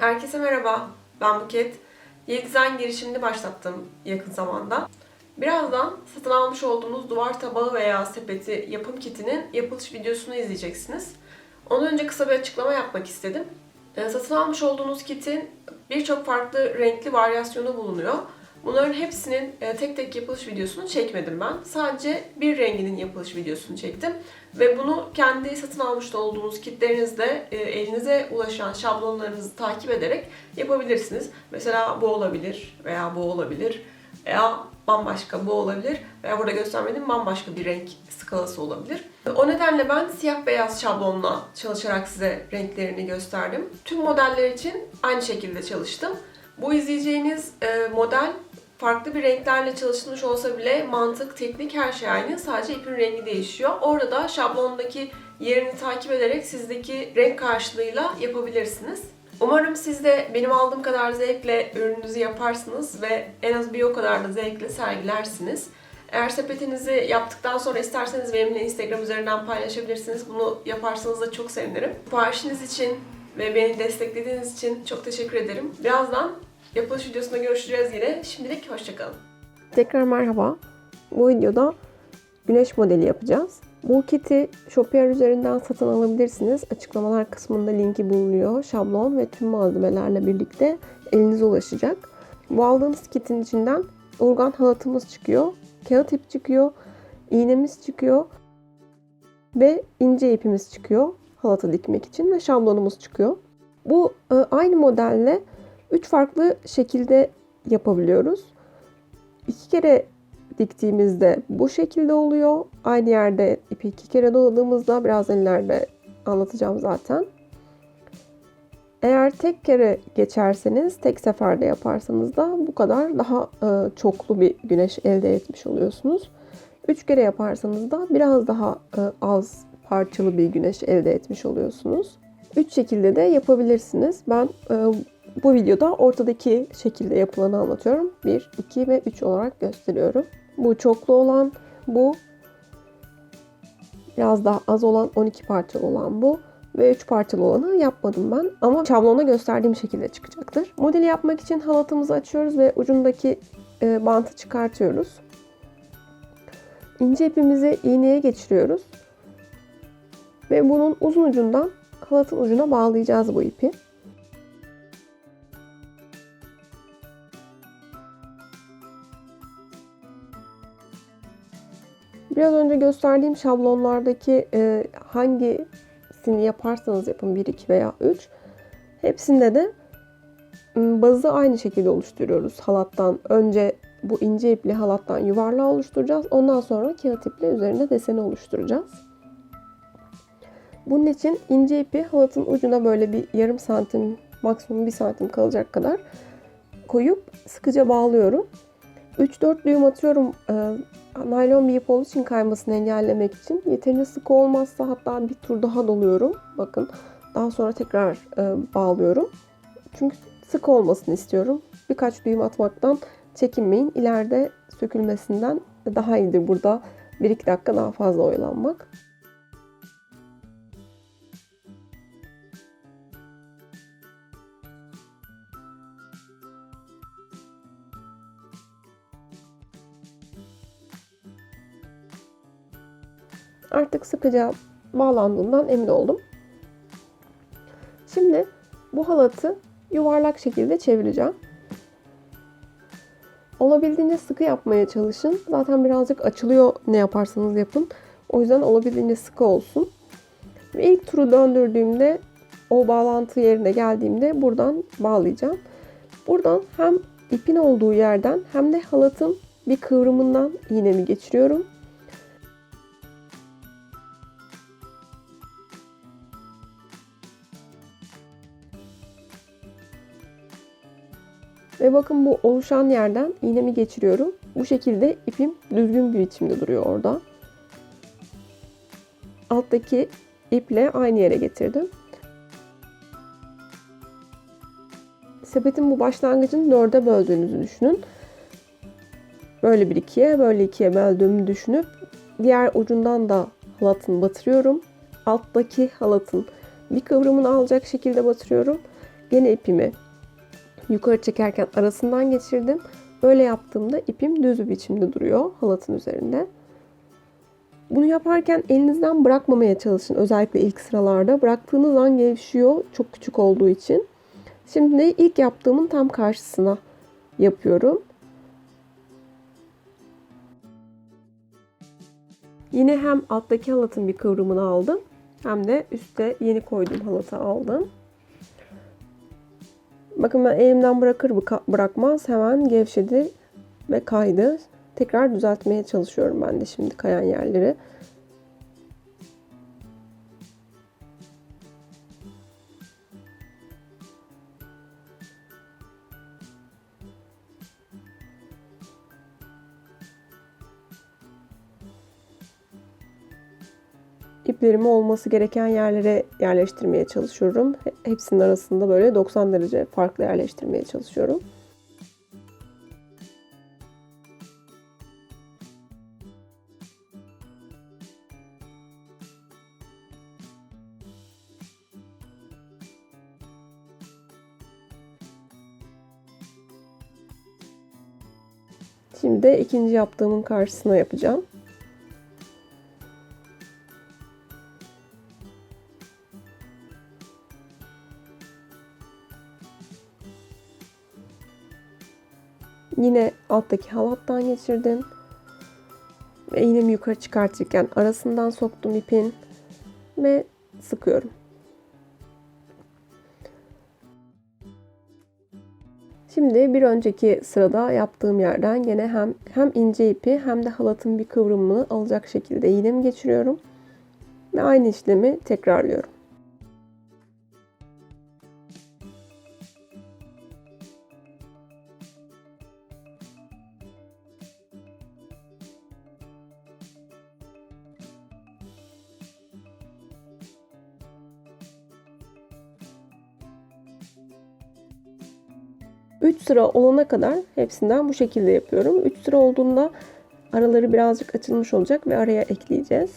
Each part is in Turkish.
Herkese merhaba, ben Buket. Yeni dizayn girişimini başlattım yakın zamanda. Birazdan satın almış olduğunuz duvar tabağı veya sepeti yapım kitinin yapılış videosunu izleyeceksiniz. Ondan önce kısa bir açıklama yapmak istedim. Satın almış olduğunuz kitin birçok farklı renkli varyasyonu bulunuyor. Bunların hepsinin tek tek yapılış videosunu çekmedim ben. Sadece bir renginin yapılış videosunu çektim. Ve bunu kendi satın almış olduğunuz kitlerinizde elinize ulaşan şablonlarınızı takip ederek yapabilirsiniz. Mesela bu olabilir veya bu olabilir veya bambaşka bu olabilir veya burada göstermediğim bambaşka bir renk skalası olabilir. O nedenle ben siyah beyaz şablonla çalışarak size renklerini gösterdim. Tüm modeller için aynı şekilde çalıştım. Bu izleyeceğiniz model farklı bir renklerle çalışılmış olsa bile mantık, teknik her şey aynı. Sadece ipin rengi değişiyor. Orada da şablondaki yerini takip ederek sizdeki renk karşılığıyla yapabilirsiniz. Umarım siz de benim aldığım kadar zevkle ürününüzü yaparsınız ve en az bir o kadar da zevkle sergilersiniz. Eğer sepetinizi yaptıktan sonra isterseniz benimle Instagram üzerinden paylaşabilirsiniz. Bunu yaparsanız da çok sevinirim. Siparişiniz için ve beni desteklediğiniz için çok teşekkür ederim. Birazdan yapılış videosunda görüşeceğiz yine. Şimdilik hoşçakalın. Tekrar merhaba. Bu videoda güneş modeli yapacağız. Bu kiti Shopier üzerinden satın alabilirsiniz. Açıklamalar kısmında linki bulunuyor. Şablon ve tüm malzemelerle birlikte elinize ulaşacak. Bu aldığınız kitin içinden urgan halatımız çıkıyor. Kağıt ip çıkıyor. İğnemiz çıkıyor. Ve ince ipimiz çıkıyor. Halatı dikmek için ve şablonumuz çıkıyor. Bu aynı modelle 3 farklı şekilde yapabiliyoruz. 2 kere diktiğimizde bu şekilde oluyor. Aynı yerde ipi 2 kere doladığımızda birazdan ileride anlatacağım zaten. Eğer tek kere geçerseniz, tek seferde yaparsanız da bu kadar daha çoklu bir güneş elde etmiş oluyorsunuz. 3 kere yaparsanız da biraz daha az parçalı bir güneş elde etmiş oluyorsunuz. 3 şekilde de yapabilirsiniz. Ben bu videoda ortadaki şekilde yapılanı anlatıyorum. 1, 2 ve 3 olarak gösteriyorum. Bu çoklu olan bu. Biraz daha az olan 12 parçalı olan bu. Ve 3 parçalı olanı yapmadım ben. Ama şablonda gösterdiğim şekilde çıkacaktır. Modeli yapmak için halatımızı açıyoruz ve ucundaki bantı çıkartıyoruz. İnce ipimizi iğneye geçiriyoruz. Ve bunun uzun ucundan halatın ucuna bağlayacağız bu ipi. Biraz önce gösterdiğim şablonlardaki hangisini yaparsanız yapın 1, 2 veya 3 hepsinde de bazı aynı şekilde oluşturuyoruz. Halattan önce bu ince ipli halattan yuvarlağı oluşturacağız. Ondan sonra kağıt iple üzerine deseni oluşturacağız. Bunun için ince ipi halatın ucuna böyle bir yarım santim, maksimum 1 santim kalacak kadar koyup sıkıca bağlıyorum. 3-4 düğüm atıyorum. Naylon bir ip olduğu için kaymasını engellemek için. Yeterince sık olmazsa hatta bir tur daha doluyorum. Bakın. Daha sonra tekrar bağlıyorum. Çünkü sık olmasını istiyorum. Birkaç düğüm atmaktan çekinmeyin. İleride sökülmesinden daha iyidir burada 1-2 dakika daha fazla oyalanmak. Artık sıkıca bağlandığından emin oldum. Şimdi bu halatı yuvarlak şekilde çevireceğim. Olabildiğince sıkı yapmaya çalışın. Zaten birazcık açılıyor ne yaparsanız yapın. O yüzden olabildiğince sıkı olsun. Ve ilk turu döndürdüğümde o bağlantı yerine geldiğimde buradan bağlayacağım. Buradan hem ipin olduğu yerden hem de halatın bir kıvrımından iğnemi geçiriyorum. Ve bakın bu oluşan yerden iğnemi geçiriyorum. Bu şekilde ipim düzgün bir biçimde duruyor orada. Alttaki iple aynı yere getirdim. Sepetin bu başlangıcını 4'e böldüğünüzü düşünün. Böyle bir ikiye, böyle ikiye böldüğümü düşünüp diğer ucundan da halatını batırıyorum. Alttaki halatın bir kıvrımını alacak şekilde batırıyorum. Yine ipimi yukarı çekerken arasından geçirdim. Böyle yaptığımda ipim düz bir biçimde duruyor halatın üzerinde. Bunu yaparken elinizden bırakmamaya çalışın. Özellikle ilk sıralarda. Bıraktığınız an gevşiyor. Çok küçük olduğu için. Şimdi ilk yaptığımın tam karşısına yapıyorum. Yine hem alttaki halatın bir kıvrımını aldım. Hem de üstte yeni koyduğum halatı aldım. Bakın ben elimden bırakır bırakmaz hemen gevşedi ve kaydı. Tekrar düzeltmeye çalışıyorum ben de şimdi kayan yerleri. İplerimi olması gereken yerlere yerleştirmeye çalışıyorum. Hepsinin arasında böyle 90 derece farklı yerleştirmeye çalışıyorum. Şimdi de ikinci yaptığımın karşısına yapacağım. Yine alttaki halattan geçirdim. Ve iğnemi yukarı çıkartırken arasından soktum ipin ve sıkıyorum. Şimdi bir önceki sırada yaptığım yerden gene hem ince ipi hem de halatın bir kıvrımını alacak şekilde iğnemi geçiriyorum. Ve aynı işlemi tekrarlıyorum. Üç sıra olana kadar hepsinden bu şekilde yapıyorum. 3 sıra olduğunda araları birazcık açılmış olacak ve araya ekleyeceğiz.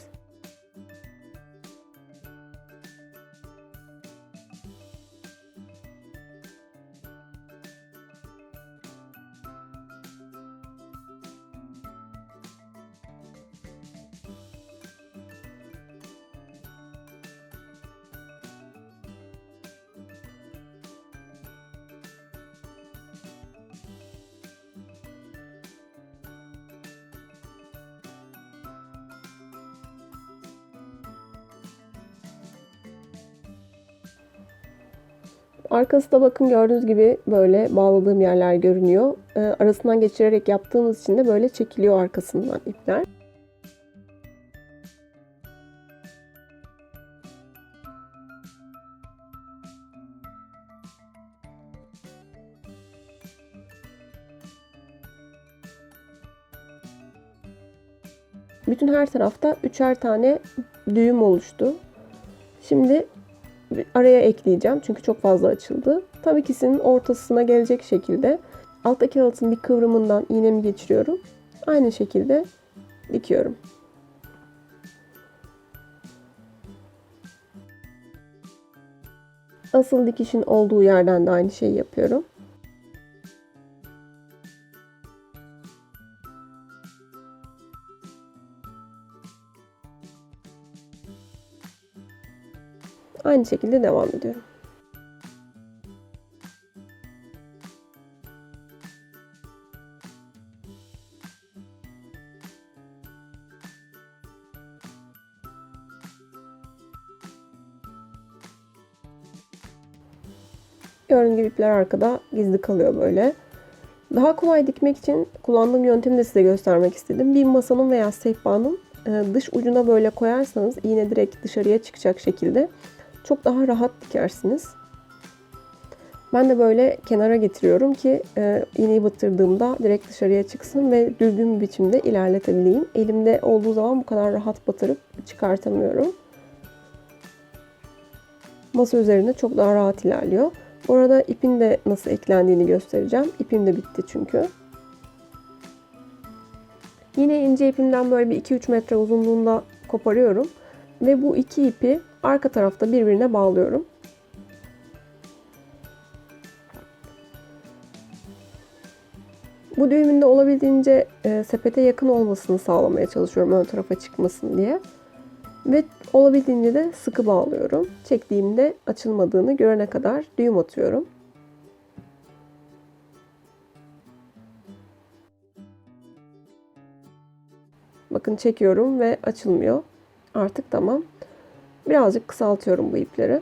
Arkası da bakın gördüğünüz gibi böyle bağladığım yerler görünüyor. Arasından geçirerek yaptığımız için de böyle çekiliyor arkasından ipler. Bütün her tarafta üçer tane düğüm oluştu. Şimdi araya ekleyeceğim çünkü çok fazla açıldı. Tam ikisinin ortasına gelecek şekilde alttaki halatın bir kıvrımından iğnemi geçiriyorum. Aynı şekilde dikiyorum. Asıl dikişin olduğu yerden de aynı şeyi yapıyorum. Aynı şekilde devam ediyorum. Gördüğünüz gibi ipler arkada gizli kalıyor böyle. Daha kolay dikmek için kullandığım yöntemi de size göstermek istedim. Bir masanın veya sehpanın dış ucuna böyle koyarsanız iğne direkt dışarıya çıkacak şekilde çok daha rahat dikersiniz. Ben de böyle kenara getiriyorum ki iğneyi batırdığımda direkt dışarıya çıksın ve düzgün bir biçimde ilerletebileyim. Elimde olduğu zaman bu kadar rahat batırıp çıkartamıyorum. Masa üzerinde çok daha rahat ilerliyor. Bu arada ipin de nasıl eklendiğini göstereceğim. İpim de bitti çünkü. Yine ince ipimden böyle bir 2-3 metre uzunluğunda koparıyorum. Ve bu iki ipi arka tarafta birbirine bağlıyorum. Bu düğümün de olabildiğince sepete yakın olmasını sağlamaya çalışıyorum ön tarafa çıkmasın diye. Ve olabildiğince de sıkı bağlıyorum. Çektiğimde açılmadığını görene kadar düğüm atıyorum. Bakın çekiyorum ve açılmıyor. Artık tamam. Birazcık kısaltıyorum bu ipleri.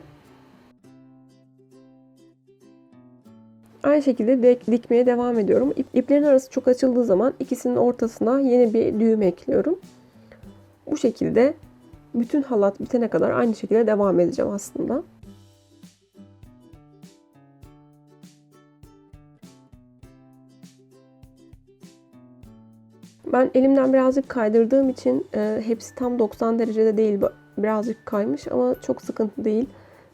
Aynı şekilde dikmeye devam ediyorum. İplerin arası çok açıldığı zaman ikisinin ortasına yeni bir düğüm ekliyorum. Bu şekilde bütün halat bitene kadar aynı şekilde devam edeceğim aslında. Ben elimden birazcık kaydırdığım için hepsi tam 90 derecede değil. Birazcık kaymış ama çok sıkıntı değil.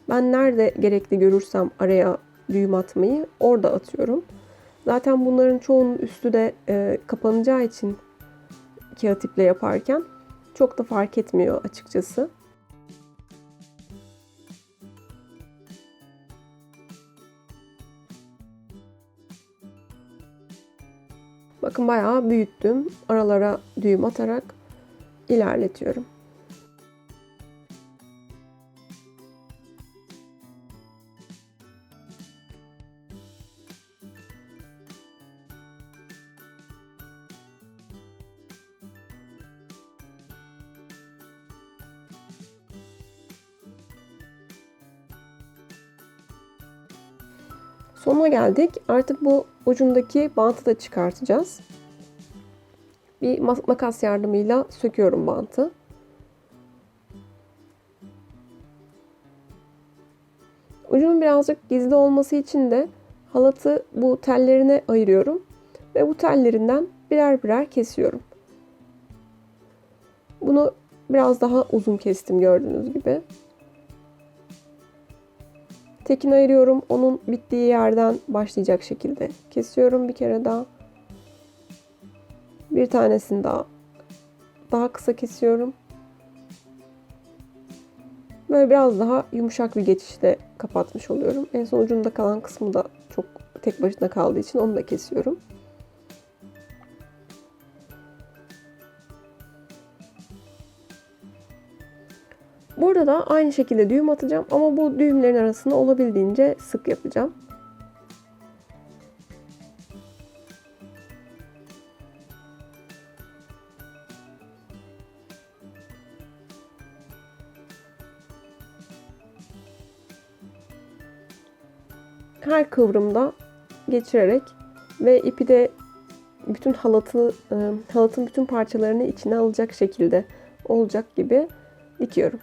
Ben nerede gerekli görürsem araya düğüm atmayı orada atıyorum. Zaten bunların çoğunun üstü de kapanacağı için kağıt iple yaparken çok da fark etmiyor açıkçası. Bakın bayağı büyüttüm. Aralara düğüm atarak ilerletiyorum. Sonuna geldik. Artık bu ucundaki bantı da çıkartacağız. Bir makas yardımıyla söküyorum bantı. Ucunun birazcık gizli olması için de halatı bu tellerine ayırıyorum. Ve bu tellerinden birer birer kesiyorum. Bunu biraz daha uzun kestim gördüğünüz gibi. Tekini ayırıyorum. Onun bittiği yerden başlayacak şekilde kesiyorum bir kere daha. Bir tanesini daha kısa kesiyorum. Böyle biraz daha yumuşak bir geçişle kapatmış oluyorum. En son ucunda kalan kısmı da çok tek başına kaldığı için onu da kesiyorum. Burada da aynı şekilde düğüm atacağım ama bu düğümlerin arasını olabildiğince sık yapacağım. Her kıvrımda geçirerek ve ipi de bütün halatın bütün parçalarını içine alacak şekilde olacak gibi dikiyorum.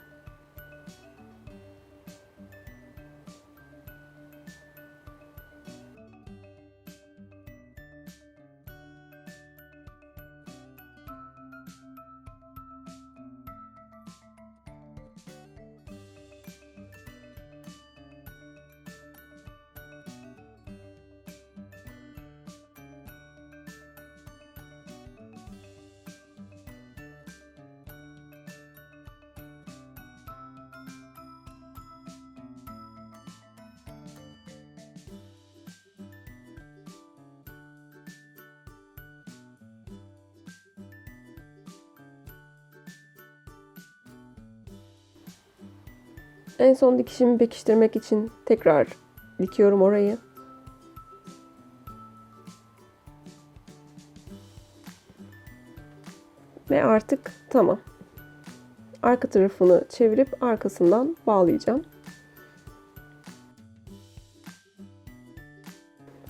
En son dikişimi pekiştirmek için tekrar dikiyorum orayı. Ve artık tamam. Arka tarafını çevirip arkasından bağlayacağım.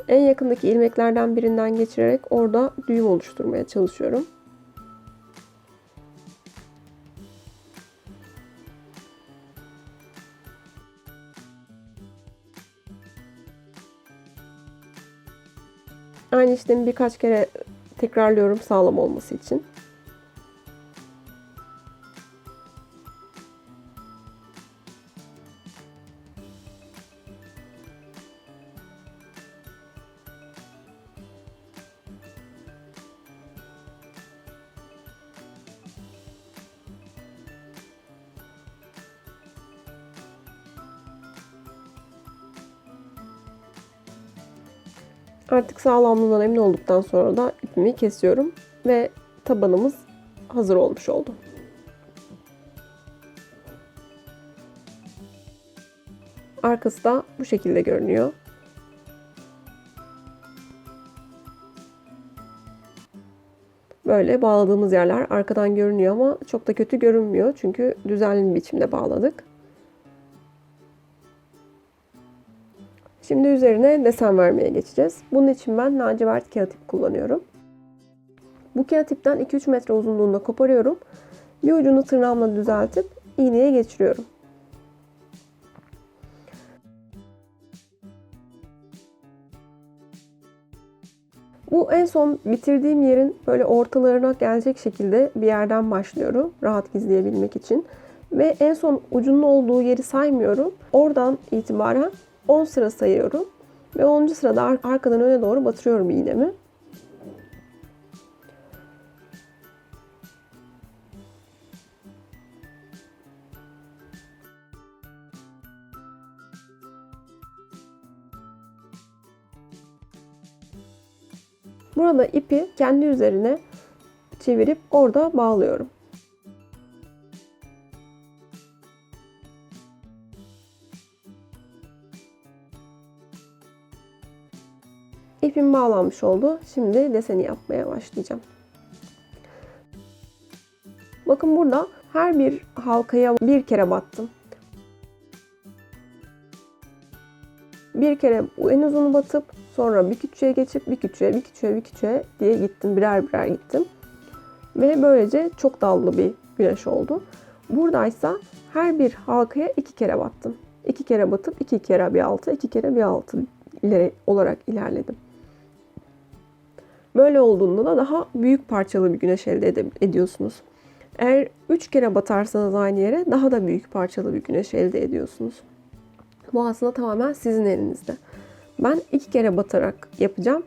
En yakındaki ilmeklerden birinden geçirerek orada düğüm oluşturmaya çalışıyorum. Aynı işlemi birkaç kere tekrarlıyorum sağlam olması için. Artık sağlamlığından emin olduktan sonra da ipimi kesiyorum ve tabanımız hazır olmuş oldu. Arkası da bu şekilde görünüyor. Böyle bağladığımız yerler arkadan görünüyor ama çok da kötü görünmüyor. Çünkü düzenli bir biçimde bağladık. Şimdi üzerine desen vermeye geçeceğiz. Bunun için ben lacivert kağıt ip kullanıyorum. Bu kağıt ipten 2-3 metre uzunluğunda koparıyorum. Bir ucunu tırnağımla düzeltip iğneye geçiriyorum. Bu en son bitirdiğim yerin böyle ortalarına gelecek şekilde bir yerden başlıyorum. Rahat gizleyebilmek için. Ve en son ucunun olduğu yeri saymıyorum. Oradan itibaren 10 sıra sayıyorum. Ve 10. sırada arkadan öne doğru batırıyorum iğnemi. Burada ipi kendi üzerine çevirip orada bağlıyorum. İpim bağlanmış oldu. Şimdi deseni yapmaya başlayacağım. Bakın burada her bir halkaya bir kere battım. Bir kere en uzunu batıp sonra bir küçüğe geçip bir küçüğe, bir küçüğe, bir küçüğe diye gittim. Birer birer gittim. Ve böylece çok dallı bir güneş oldu. Buradaysa her bir halkaya 2 kere battım. 2 kere batıp 2 kere bir altı, 2 kere bir altı olarak ilerledim. Böyle olduğunda da daha büyük parçalı bir güneş elde ediyorsunuz. Eğer 3 kere batarsanız aynı yere daha da büyük parçalı bir güneş elde ediyorsunuz. Bu aslında tamamen sizin elinizde. Ben 2 kere batarak yapacağım.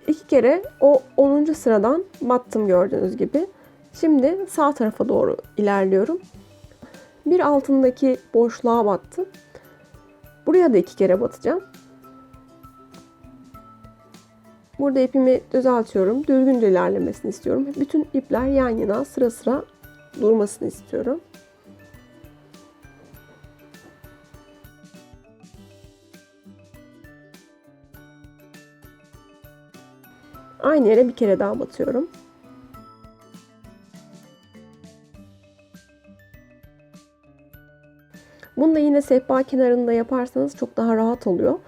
İki kere o 10. sıradan battım gördüğünüz gibi. Şimdi sağ tarafa doğru ilerliyorum. Bir altındaki boşluğa battım. Buraya da 2 kere batacağım. Burada ipimi düzeltiyorum. Düzgünce ilerlemesini istiyorum. Bütün ipler yan yana sıra sıra durmasını istiyorum. Aynı yere bir kere daha batıyorum. Bunu da yine sehpa kenarında yaparsanız çok daha rahat oluyor.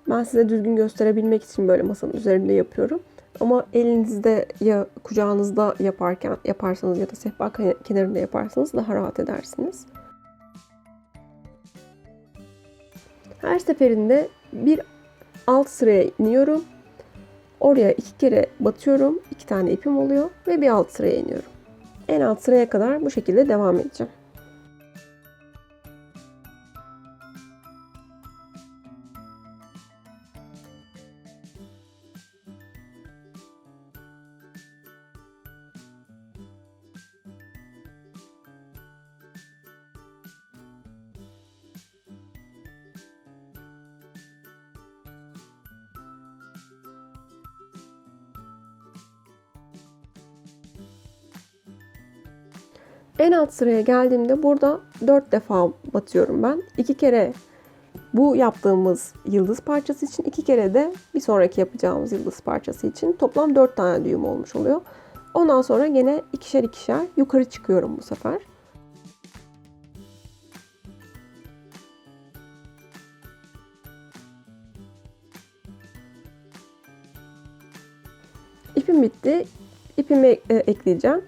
Ben size düzgün gösterebilmek için böyle masanın üzerinde yapıyorum. Ama elinizde ya kucağınızda yaparsanız ya da sehpa kenarında yaparsanız daha rahat edersiniz. Her seferinde bir alt sıraya iniyorum. Oraya 2 kere batıyorum. 2 tane ipim oluyor ve bir alt sıraya iniyorum. En alt sıraya kadar bu şekilde devam edeceğim. En alt sıraya geldiğimde burada 4 defa batıyorum ben. 2 kere bu yaptığımız yıldız parçası için, 2 kere de bir sonraki yapacağımız yıldız parçası için toplam 4 tane düğüm olmuş oluyor. Ondan sonra gene ikişer ikişer yukarı çıkıyorum bu sefer. İpim bitti. İpimi ekleyeceğim.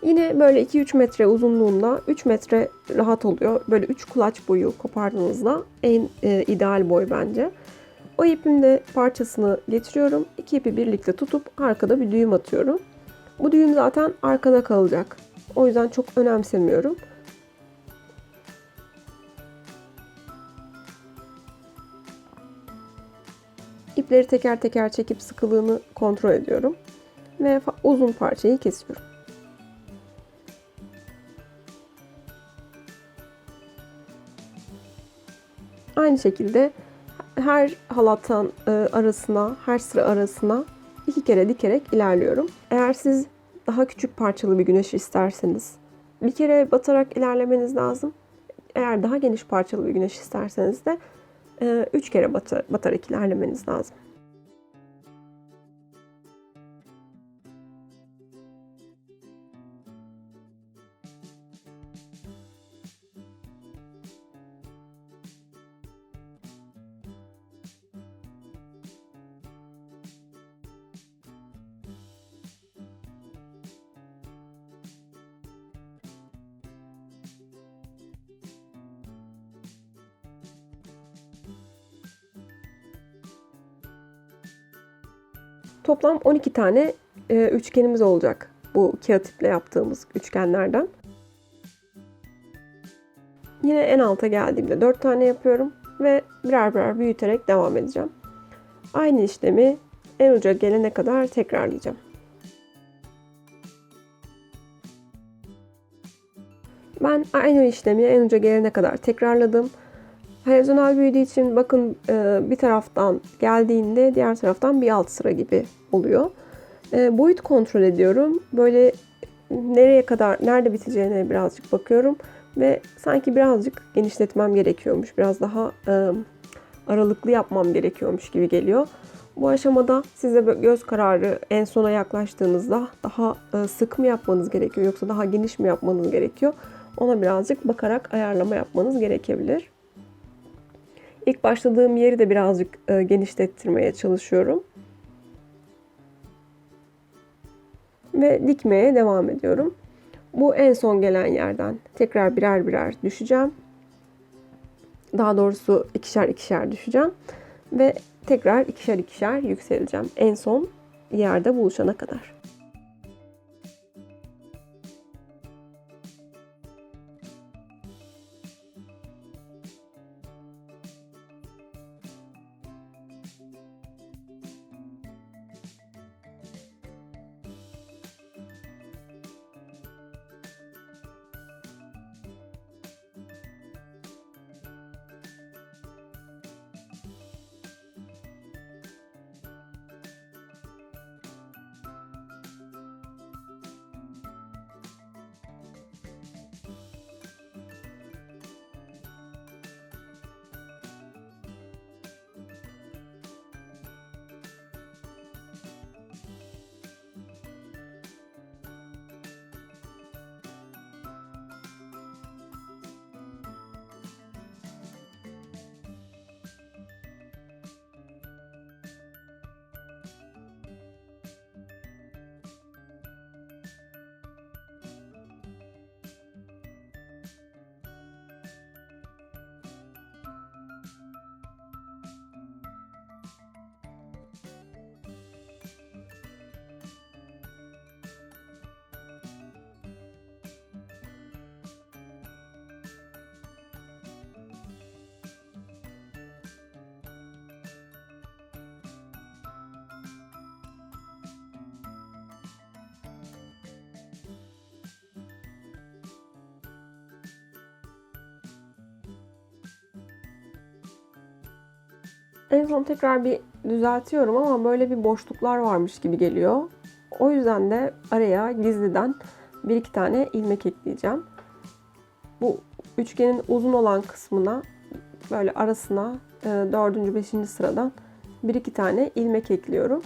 Yine böyle 2-3 metre uzunluğunda 3 metre rahat oluyor. Böyle 3 kulaç boyu kopardığınızda en ideal boy bence. O ipin de parçasını geçiriyorum. 2 ipi birlikte tutup arkada bir düğüm atıyorum. Bu düğüm zaten arkada kalacak. O yüzden çok önemsemiyorum. İpleri teker teker çekip sıkılığını kontrol ediyorum. Ve uzun parçayı kesiyorum. Aynı şekilde her halattan arasına, her sıra arasına 2 kere dikerek ilerliyorum. Eğer siz daha küçük parçalı bir güneş isterseniz bir kere batarak ilerlemeniz lazım. Eğer daha geniş parçalı bir güneş isterseniz de 3 kere batarak ilerlemeniz lazım. Toplam 12 tane üçgenimiz olacak bu kağıt iple yaptığımız üçgenlerden. Yine en alta geldiğimde 4 tane yapıyorum ve birer birer büyüterek devam edeceğim. Aynı işlemi en uca gelene kadar tekrarlayacağım. Ben aynı işlemi en uca gelene kadar tekrarladım. Horizontal büyüdüğü için bakın bir taraftan geldiğinde diğer taraftan bir alt sıra gibi oluyor. Boyut kontrol ediyorum. Böyle nereye kadar, nerede biteceğine birazcık bakıyorum. Ve sanki birazcık genişletmem gerekiyormuş. Biraz daha aralıklı yapmam gerekiyormuş gibi geliyor. Bu aşamada size göz kararı en sona yaklaştığınızda daha sık mı yapmanız gerekiyor yoksa daha geniş mi yapmanız gerekiyor? Ona birazcık bakarak ayarlama yapmanız gerekebilir. İlk başladığım yeri de birazcık genişlettirmeye çalışıyorum. Ve dikmeye devam ediyorum. Bu en son gelen yerden tekrar birer birer düşeceğim. Daha doğrusu ikişer ikişer düşeceğim. Ve tekrar ikişer ikişer yükseleceğim. En son yerde buluşana kadar. En son tekrar bir düzeltiyorum ama böyle bir boşluklar varmış gibi geliyor. O yüzden de araya gizliden 1-2 tane ilmek ekleyeceğim. Bu üçgenin uzun olan kısmına böyle arasına 4. 5. sıradan 1-2 tane ilmek ekliyorum.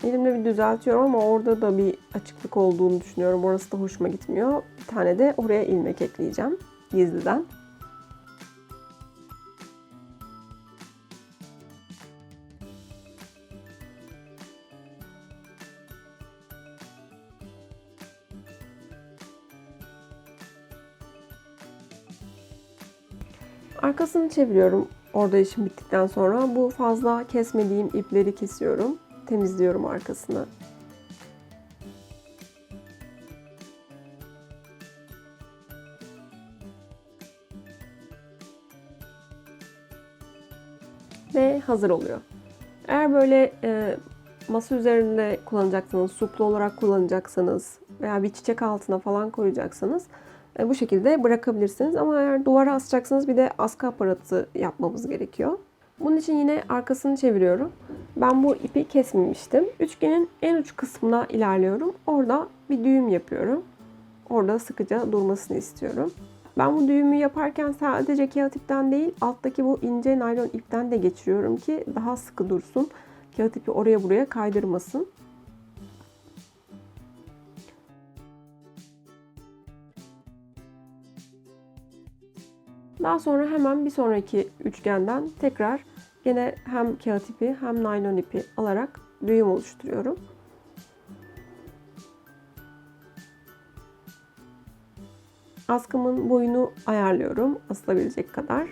Elimle bir düzeltiyorum ama orada da bir açıklık olduğunu düşünüyorum. Orası da hoşuma gitmiyor. Bir tane de oraya ilmek ekleyeceğim gizliden. Arkasını çeviriyorum orada işim bittikten sonra. Bu fazla kesmediğim ipleri kesiyorum. Temizliyorum arkasını. Ve hazır oluyor. Eğer böyle masa üzerinde kullanacaksanız, suplu olarak kullanacaksanız veya bir çiçek altına falan koyacaksanız bu şekilde bırakabilirsiniz. Ama eğer duvara asacaksanız bir de askı aparatı yapmamız gerekiyor. Bunun için yine arkasını çeviriyorum. Ben bu ipi kesmemiştim. Üçgenin en uç kısmına ilerliyorum. Orada bir düğüm yapıyorum. Orada sıkıca durmasını istiyorum. Ben bu düğümü yaparken sadece kağıt ipten değil, alttaki bu ince naylon ipten de geçiriyorum ki daha sıkı dursun. Kağıt ipi oraya buraya kaydırmasın. Daha sonra hemen bir sonraki üçgenden tekrar yine hem kağıt ipi hem naylon ipi alarak düğüm oluşturuyorum. Askımın boyunu ayarlıyorum asılabilecek kadar.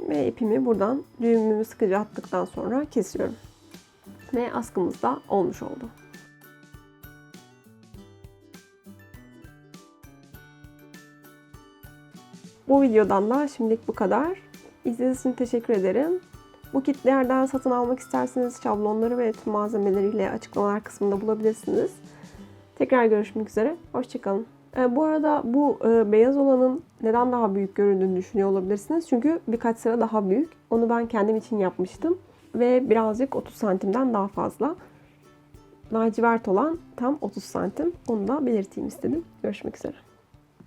Ve ipimi buradan düğümümü sıkıca attıktan sonra kesiyorum. Ve askımız da olmuş oldu. Bu videodan da şimdilik bu kadar. İzlediğiniz için teşekkür ederim. Bu kit nereden satın almak isterseniz şablonları ve tüm malzemeleriyle açıklamalar kısmında bulabilirsiniz. Tekrar görüşmek üzere. Hoşçakalın. Bu arada bu beyaz olanın neden daha büyük göründüğünü düşünüyor olabilirsiniz. Çünkü birkaç sıra daha büyük. Onu ben kendim için yapmıştım. Ve birazcık 30 santimden daha fazla. Lacivert olan tam 30 santim. Onu da belirteyim istedim. Görüşmek üzere.